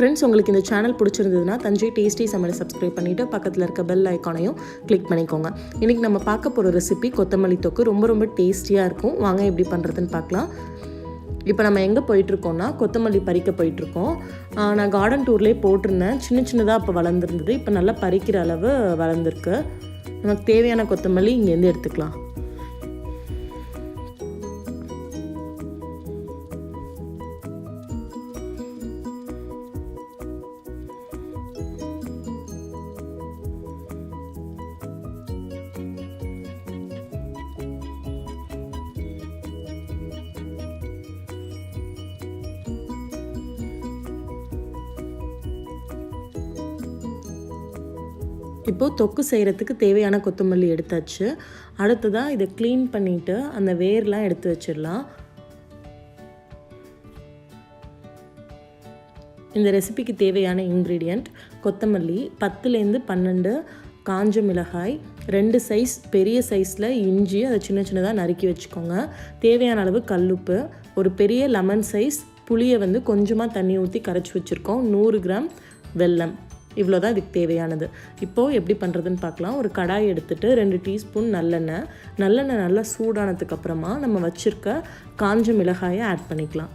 Friends, உங்களுக்கு இந்த channel பிடிச்சிருந்ததுன்னா தஞ்சை டேஸ்டி சமையல் சப்ஸ்கிரைப் பண்ணிவிட்டு பக்கத்தில் இருக்க பெல் ஐக்கானையும் கிளிக் பண்ணிக்கோங்க. இன்றைக்கி நம்ம பார்க்க போகிற ரெசிபி கொத்தமல்லி தொக்கு. ரொம்ப டேஸ்டியாக இருக்கும். வாங்க எப்படி பண்ணுறதுன்னு பார்க்கலாம். இப்போ நம்ம எங்கே போயிட்டுருக்கோம்னா கொத்தமல்லி பறிக்க போயிட்டுருக்கோம். நான் கார்டன் டூர்லேயே போட்டிருந்தேன். சின்னதாக அப்போ வளர்ந்துருந்தது. இப்போ நல்லா பறிக்கிற அளவு வளர்ந்துருக்கு. நமக்கு தேவையான கொத்தமல்லி இங்கேருந்து எடுத்துக்கலாம். இப்போது தொக்கு செய்கிறதுக்கு தேவையான கொத்தமல்லி எடுத்தாச்சு. அடுத்ததாக இதை க்ளீன் பண்ணிவிட்டு அந்த வேர்லாம் எடுத்து வச்சிடலாம். இந்த ரெசிபிக்கு தேவையான இன்க்ரீடியண்ட் கொத்தமல்லி, 10லேருந்து 12 காஞ்ச மிளகாய், 2 சைஸ் பெரிய சைஸில் இஞ்சி, அதை சின்னதாக நறுக்கி வச்சுக்கோங்க. தேவையான அளவு கல்லுப்பு, ஒரு பெரிய லெமன் சைஸ் புளியை கொஞ்சமாக தண்ணி ஊற்றி கரைச்சி வச்சுருக்கோம், 100 கிராம் வெல்லம். இவ்வளோ தான் இதுக்கு தேவையானது. இப்போது எப்படி பண்ணுறதுன்னு பார்க்கலாம். ஒரு கடாய் எடுத்துகிட்டு 2 டீஸ்பூன் நல்லெண்ணெய் நல்லா சூடானதுக்கப்புறமா நம்ம வச்சுருக்க காஞ்ச மிளகாயை ஆட் பண்ணிக்கலாம்.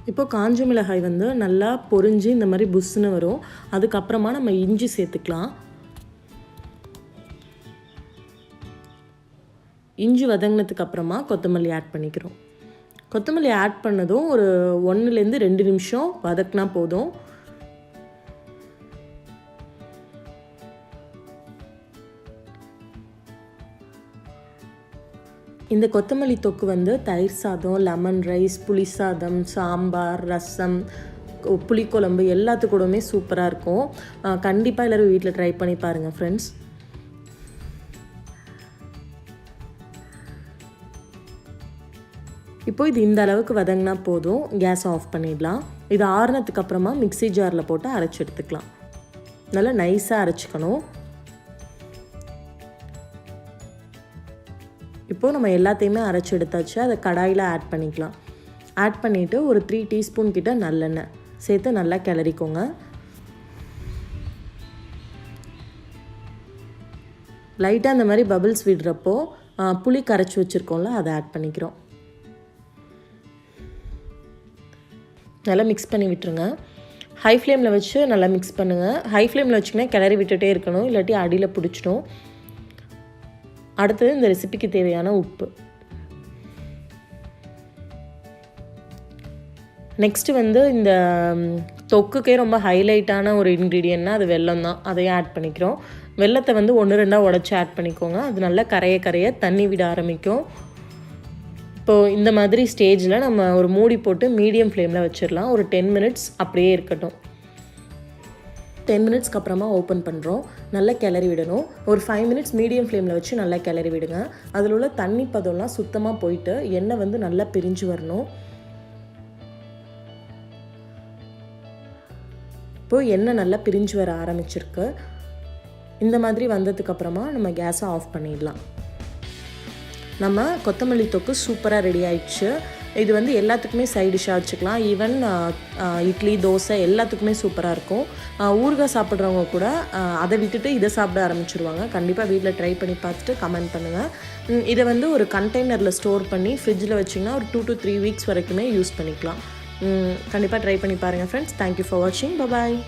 இப்போது காஞ்ச மிளகாய் நல்லா பொரிஞ்சு இந்த மாதிரி புஷ்ஷுன்னு வரும். அதுக்கப்புறமா நம்ம இஞ்சி சேர்த்துக்கலாம். இஞ்சி வதங்கினதுக்கு அப்புறமா கொத்தமல்லி ஆட் பண்ணிக்கிறோம். கொத்தமல்லி ஆட் பண்ணதும் ஒரு 1லேருந்து 2 நிமிஷம் வதக்கினா போதும். இந்த கொத்தமல்லி தொக்கு தயிர் சாதம், லெமன் ரைஸ், புளி சாதம், சாம்பார், ரசம், புளிக்குழம்பு எல்லாத்துக்கூடமே சூப்பராக இருக்கும். கண்டிப்பாக எல்லோரும் வீட்டில் ட்ரை பண்ணி பாருங்கள் ஃப்ரெண்ட்ஸ். இப்போது இது இந்த அளவுக்கு வதங்கினா போதும். கேஸ் ஆஃப் பண்ணிடலாம். இது ஆறுனதுக்கு அப்புறமா மிக்ஸி ஜாரில் போட்டு அரைச்சி எடுத்துக்கலாம். நல்லா நைஸாக அரைச்சிக்கணும். இப்போது நம்ம எல்லாத்தையுமே அரைச்சி எடுத்தாச்சு. அதை கடாயில் ஆட் பண்ணிக்கலாம். ஆட் பண்ணிவிட்டு ஒரு 3 டீஸ்பூன் கிட்ட நல்லெண்ணெய் சேர்த்து நல்லா கிளறிக்கோங்க. லைட்டாக அந்த மாதிரி பபிள்ஸ் விடுறப்போ புளி கரைச்சி வச்சுருக்கோம்ல, அதை ஆட் பண்ணிக்கிறோம். நல்லா மிக்ஸ் பண்ணி விட்டுருங்க. ஹை ஃப்ளேமில் வச்சு நல்லா மிக்ஸ் பண்ணுங்கள். ஹை ஃப்ளேமில் வச்சிங்கன்னா கிளறி விட்டுட்டே இருக்கணும், இல்லாட்டி அடியில் பிடிச்சிடும். அடுத்தது இந்த ரெசிபிக்கு தேவையான உப்பு. நெக்ஸ்ட்டு இந்த தொக்குக்கே ரொம்ப ஹைலைட்டான ஒரு இன்க்ரீடியன்ட்னா அது வெல்லம் தான். அதையும் ஆட் பண்ணிக்கிறோம். வெல்லத்தை 1-2 உடச்சி ஆட் பண்ணிக்கோங்க. அது நல்லா கரைய தண்ணி விட ஆரம்பிக்கும். இப்போது இந்த மாதிரி ஸ்டேஜில் நம்ம ஒரு மூடி போட்டு மீடியம் ஃப்ளேமில் வச்சிடலாம். ஒரு 10 மினிட்ஸ் அப்படியே இருக்கட்டும். 10 மினிட்ஸ்க்கு அப்புறமா ஓப்பன் பண்ணுறோம். நல்லா கிளறி விடணும். ஒரு 5 மினிட்ஸ் மீடியம் ஃப்ளேமில் வச்சு நல்லா கிளறி விடுங்க. அதில் உள்ள தண்ணி பதம்லாம் சுத்தமாக போயிட்டு எண்ணெய் நல்லா பிரிஞ்சு வரணும். இப்போது எண்ணெய் நல்லா பிரிஞ்சு வர ஆரம்பிச்சிருக்கு. இந்த மாதிரி வந்ததுக்கப்புறமா நம்ம கேஸை ஆஃப் பண்ணிடலாம். நம்ம கொத்தமல்லி தொக்கு சூப்பராக ரெடி ஆயிடுச்சு. இது எல்லாத்துக்குமே சைட் டிஷ்ஷாக வச்சுக்கலாம். ஈவன் இட்லி, தோசை எல்லாத்துக்குமே சூப்பராக இருக்கும். ஊறுகாய் சாப்பிட்றவங்க கூட அதை விட்டுட்டு இதை சாப்பிட ஆரம்பிச்சிருவாங்க. கண்டிப்பாக வீட்டில் ட்ரை பண்ணி பார்த்துட்டு கமெண்ட் பண்ணுங்கள். இதை ஒரு கண்டெய்னரில் ஸ்டோர் பண்ணி ஃப்ரிட்ஜில் வச்சிங்கன்னா ஒரு 2 to 3 வீக்ஸ் வரைக்குமே யூஸ் பண்ணிக்கலாம். கண்டிப்பாக ட்ரை பண்ணி பாருங்கள் ஃப்ரெண்ட்ஸ். தேங்க்யூ ஃபார் வாட்சிங். பாய்.